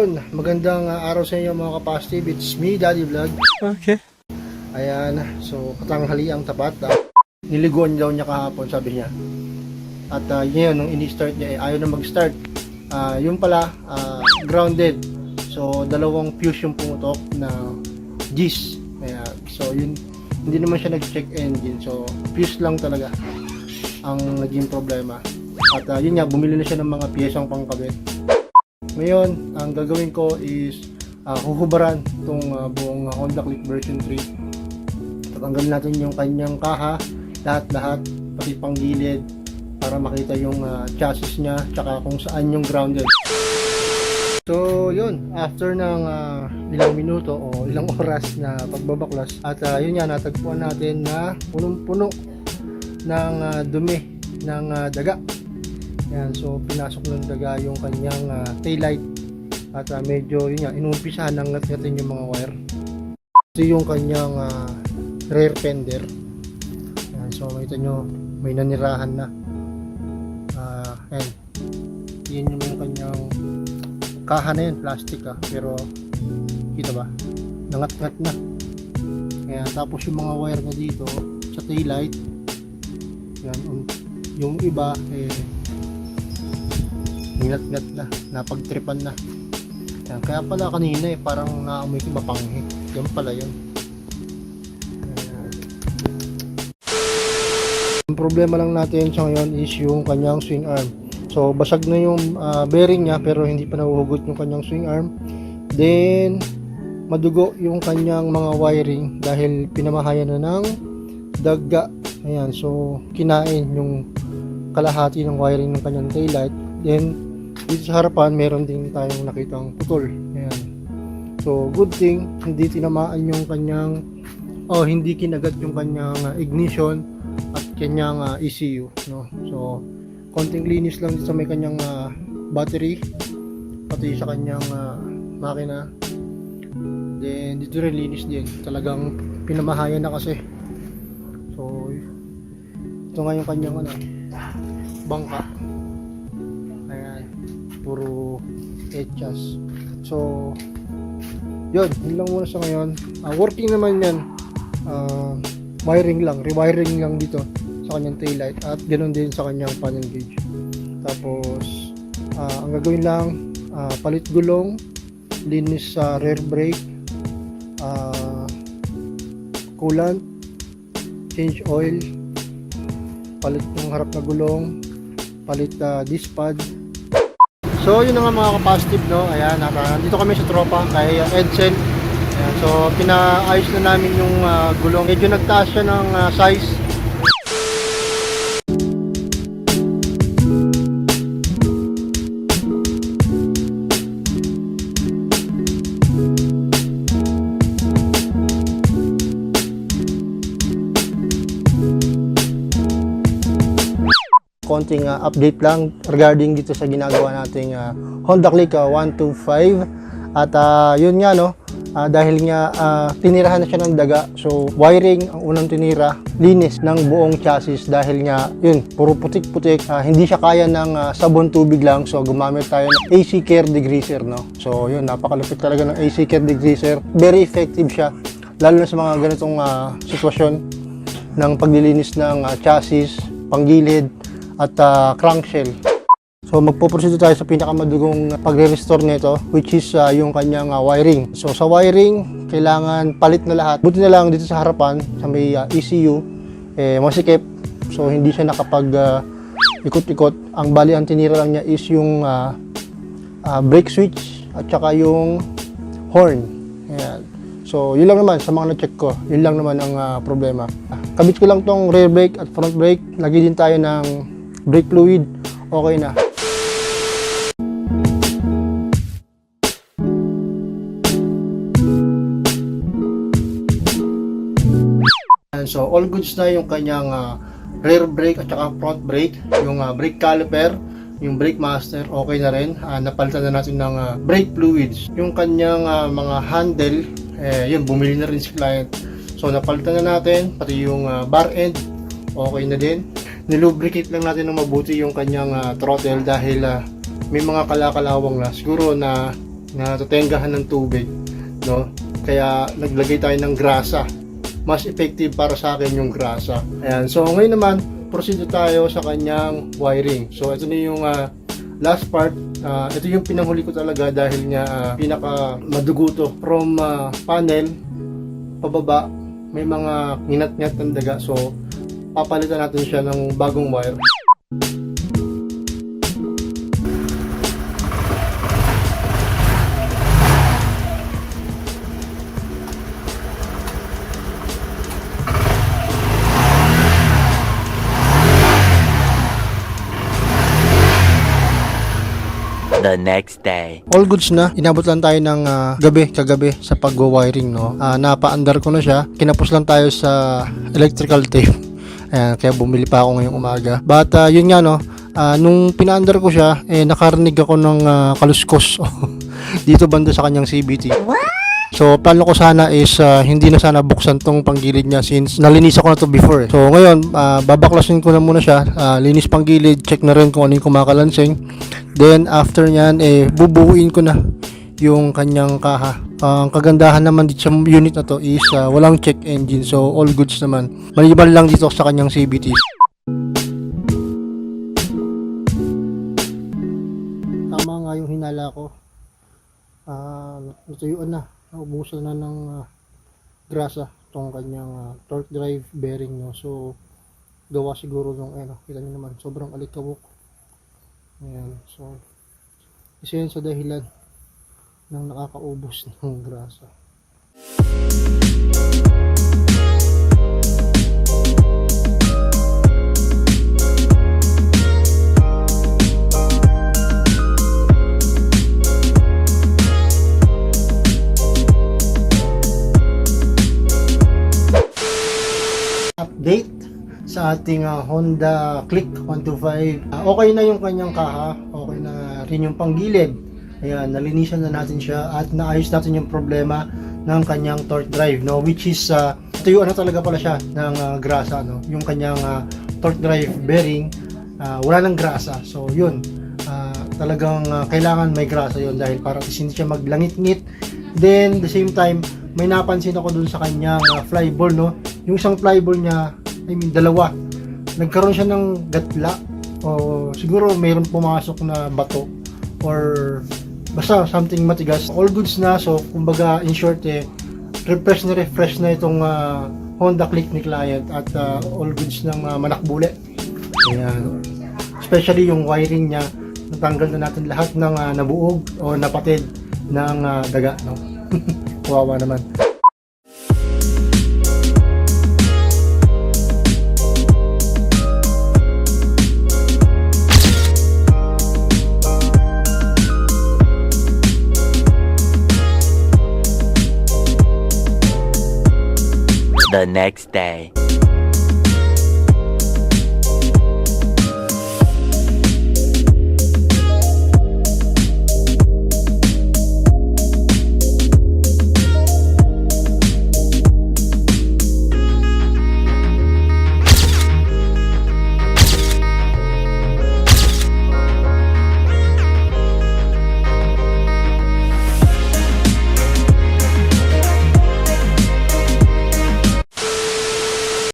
yun, magandang araw sa inyo mga kapastib. It's me, Daddy Vlog. Okay. Ayan, so katanghali ang tapat. Niliguan daw niya kahapon, sabi niya. At yun, nung ini-start niya, ayaw na mag-start. Yun pala, grounded. So, dalawang fuse yung pumutok na G's. Ayan, so yun, hindi naman siya nag-check engine. So, fuse lang talaga ang naging problema. At yun nga, bumili na siya ng mga piyesang pangkabit. Ngayon, ang gagawin ko is huhubaran itong buong Honda Click version 3. Tatanggalin natin yung kanyang kaha, lahat-lahat, pati pang gilid, para makita yung chassis niya, tsaka kung saan yung grounded. So yun, after ng ilang minuto o ilang oras na pagbabaklas, at yun nga, natagpuan natin na punong-puno ng dumi ng daga. Yan, so pinasok ng daga yung kanyang taillight at medyo yun nga, inumpisahan ng ngat-ngatin yung mga wire. Ito yung kanyang rear fender. Yan, so makita nyo, may nanirahan na. Yan, yun yung kanyang kaha na yun, plastic pero kita ba, nangat-ngat na. Kaya tapos yung mga wire na dito sa taillight, yan, yung iba ningat-ngat na, napagtripan na. Yan, kaya pala kanina parang naamoy ko mapanghi. Yan pala yun. Ang problema lang natin sa ngayon is yung kanyang swing arm. So basag na yung bearing niya pero hindi pa nahuhugot yung kanyang swing arm. Then madugo yung kanyang mga wiring dahil pinamahayan na ng daga. Ayan, so kinain yung kalahati ng wiring ng kanyang taillight. Then dito sa harapan meron din tayong nakitang putol. Ayan. So good thing hindi tinamaan yung kanyang hindi kinagat yung kanyang ignition at kanyang ECU, no. So konting linis lang dito sa may kanyang battery pati sa kanyang makina. Then dito rin linis din. Talagang pinamahayan na kasi. So ito nga yung kanyang bangka. Puro etchas. So yun lang muna sa ngayon. Working naman yan. Wiring lang, rewiring lang dito sa kanyang taillight at ganoon din sa kanyang panel gauge. Tapos ang gagawin lang, palit gulong, linis sa rear brake, coolant, change oil, palit ng harap na gulong, palit disc pad. So yun na nga mga kapastib, no. Ayan, nandito kami sa tropa kay Edsel. Ayan, so pinaayos na namin yung gulong. Medyo nagtaas siya ng size. Konting update lang regarding dito sa ginagawa nating Honda Click 125. At yun nga, no, dahil nga tinirahan na siya ng daga, so wiring ang unang tinira, linis ng buong chassis dahil nga yun, puro putik-putik, hindi siya kaya ng sabon tubig lang, so gumamit tayo ng AC Care Degreaser, no. So yun, napakalupit talaga ng AC Care Degreaser, very effective siya lalo na sa mga ganitong sitwasyon ng paglilinis ng chassis, panggilid at crankshell. So magpo-proceed tayo sa pinakamadugong pagre-restore nito, which is yung kanyang wiring. So sa wiring, kailangan palit na lahat. Buti na lang dito sa harapan, sa may ECU, masikip. So hindi siya nakapag ikot-ikot. Ang bali ang tinira lang niya is yung brake switch at saka yung horn. Ayan. So yun lang naman sa mga na-check ko. Yun lang naman ang problema. Kabit ko lang tong rear brake at front brake. Lagi din tayo ng brake fluid, okay na. So all goods na yung kanyang rear brake at saka front brake. Yung brake caliper, yung brake master, okay na rin. Napalitan na natin ng brake fluids. Yung kanyang mga handle, yun, bumili na rin si client. So napalitan na natin, pati yung bar end, okay na din. Nilubricate lang natin ng mabuti yung kanyang throttle dahil may mga kalakalawang na siguro na na tutenggahan ng tubig, no? Kaya naglagay tayo ng grasa. Mas effective para sa akin yung grasa. Ayan. So ngayon naman, proceed tayo sa kanyang wiring. So ito na yung last part. Ito yung pinanghuli ko talaga dahil nga pinaka madugo to. From panel pababa, may mga nginat-ngat ng daga. So papalitan natin siya ng bagong wire. The next day. All goods na. Inabot lang tayo ng kagabi sa pag-wiring, no. Napa-under ko na siya. Kinapos lang tayo sa electrical tape. Ayan, kaya bumili pa ako ngayong umaga. But yun nga, no. Nung pina-under ko siya, nakarinig ako ng kaluskos dito banda sa kanyang CVT. So, plano ko sana is hindi na sana buksan tong panggilid niya since nalinis ako na to before. So, ngayon, babaklasin ko na muna siya. Linis panggilid, check na rin kung ano yung kumakalansing. Then, after nyan, bubuuin ko na yung kanyang kaha. Ang kagandahan naman dito sa unit na to is walang check engine. So, all goods naman. Maliban lang dito sa kanyang CVT. Tama nga yung hinala ko. Natuyuan na. Naubusan na ng grasa itong kanyang torque drive bearing, no. So gawa siguro nung kita nyo naman sobrang alikabok. Ayan, so isa yan sa dahilan ng nakakaubos ng grasa. Update sa ating Honda Click 125. Okay na yung kanyang kaha, okay na rin yung panggilid. Ayan, nalinisan na natin siya at naayos natin yung problema ng kanyang torque drive, no, which is tuyuan na talaga pala siya ng grasa, no. Yung kanyang torque drive bearing wala nang grasa. So yun, talagang kailangan may grasa yun dahil para hindi siya maglangit-ngit. Then the same time, may napansin ako dun sa kanyang flyball, no. Yung isang flyball niya, I mean dalawa, nagkaroon siya ng gatla o siguro mayroon pumasok na bato or basta something matigas. All goods na. So kumbaga in short, refresh na itong Honda Click ni client at all goods ng manakbuli. Ayan. Especially yung wiring niya, natanggal na natin lahat ng nabuog o napatid ng daga, no. Kawawa naman. The next day.